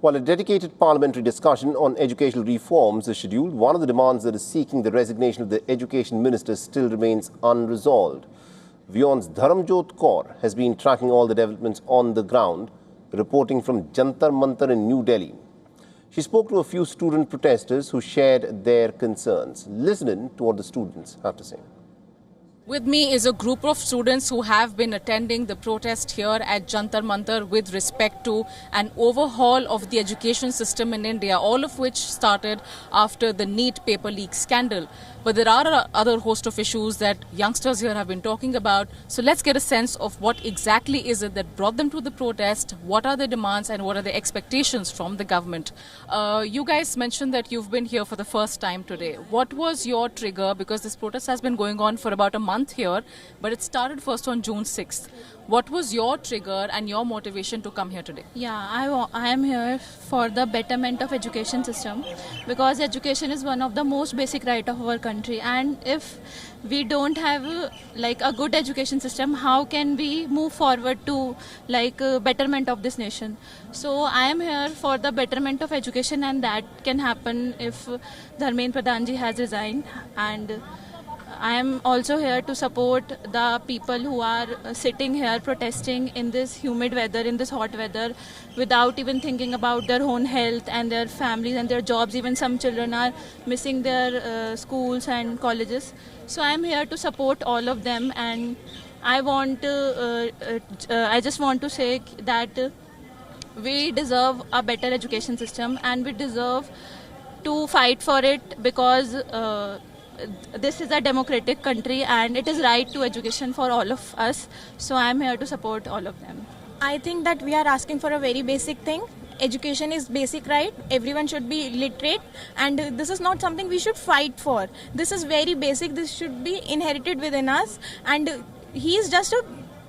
While a dedicated parliamentary discussion on educational reforms is scheduled, one of the demands that is seeking the resignation of the education minister still remains unresolved. WION's Dharamjot Kaur has been tracking all the developments on the ground, reporting from Jantar Mantar in New Delhi. She spoke to a few student protesters who shared their concerns. Listen in to what the students have to say. With me is a group of students who have been attending the protest here at Jantar Mantar with respect to an overhaul of the education system in India, all of which started after the NEET paper leak scandal. But there are other host of issues that youngsters here have been talking about. So let's get a sense of what exactly is it that brought them to the protest, what are the demands and what are the expectations from the government. You guys mentioned that you've been here for the first time today. What was your trigger? Because this protest has been going on for about a month here, but it started first on June 6th. What was your trigger and your motivation to come here today? Yeah, I am here for the betterment of education system, because education is one of the most basic right of our country, and if we don't have a good education system, how can we move forward to betterment of this nation? So I am here for the betterment of education, and that can happen if Dharmendra Pradhan ji has resigned. And I am also here to support the people who are sitting here protesting in this humid weather, in this hot weather, without even thinking about their own health and their families and their jobs. Even some children are missing their schools and colleges. So I am here to support all of them, and I just want to say that we deserve a better education system, and we deserve to fight for it, because this is a democratic country and it is right to education for all of us. So I am here to support all of them. I think that we are asking for a very basic thing. Education is basic right. Everyone should be literate, and this is not something we should fight for. This is very basic. This should be inherited within us, and he is just a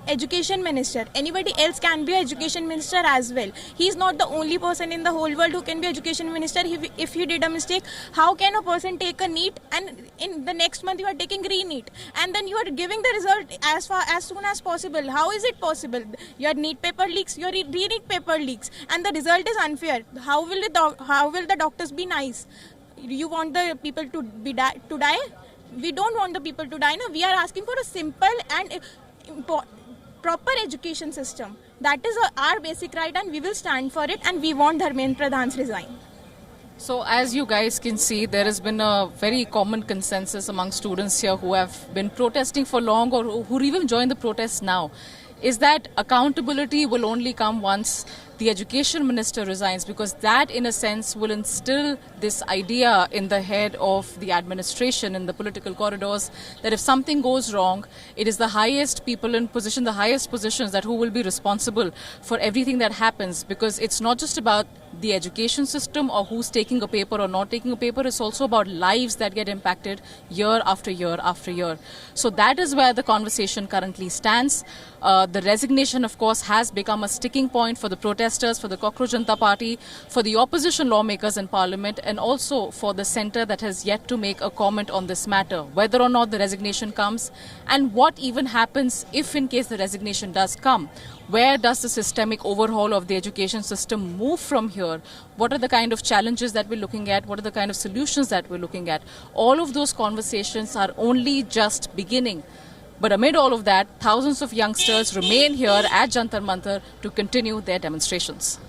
education minister. Anybody else can be education minister as well. He is not the only person in the whole world who can be education minister. If he did a mistake, how can a person take a NEET and in the next month you are taking re-NEET, and then you are giving the result as soon as possible? How is it possible? Your NEET paper leaks, your re-NEET paper leaks, and the result is unfair. How will the doctors be nice? You want the people to die? We don't want the people to die. No, we are asking for a simple and proper education system. That is our basic right, and we will stand for it, and we want Dharmendra Pradhan's resign. So as you guys can see, there has been a very common consensus among students here who have been protesting for long, or who even joined the protest now, is that accountability will only come once the education minister resigns, because that in a sense will instill this idea in the head of the administration, in the political corridors, that if something goes wrong, it is the highest people in position, the highest positions, that who will be responsible for everything that happens. Because it's not just about the education system or who's taking a paper or not taking a paper, it's also about lives that get impacted year after year after year. So that is where the conversation currently stands. The resignation, of course, has become a sticking point for the protesters, for the Cockroach Janata Party, for the opposition lawmakers in Parliament, and also for the centre that has yet to make a comment on this matter, whether or not the resignation comes, and what even happens if in case the resignation does come. Where does the systemic overhaul of the education system move from here? What are the kind of challenges that we're looking at? What are the kind of solutions that we're looking at? All of those conversations are only just beginning. But amid all of that, thousands of youngsters remain here at Jantar Mantar to continue their demonstrations.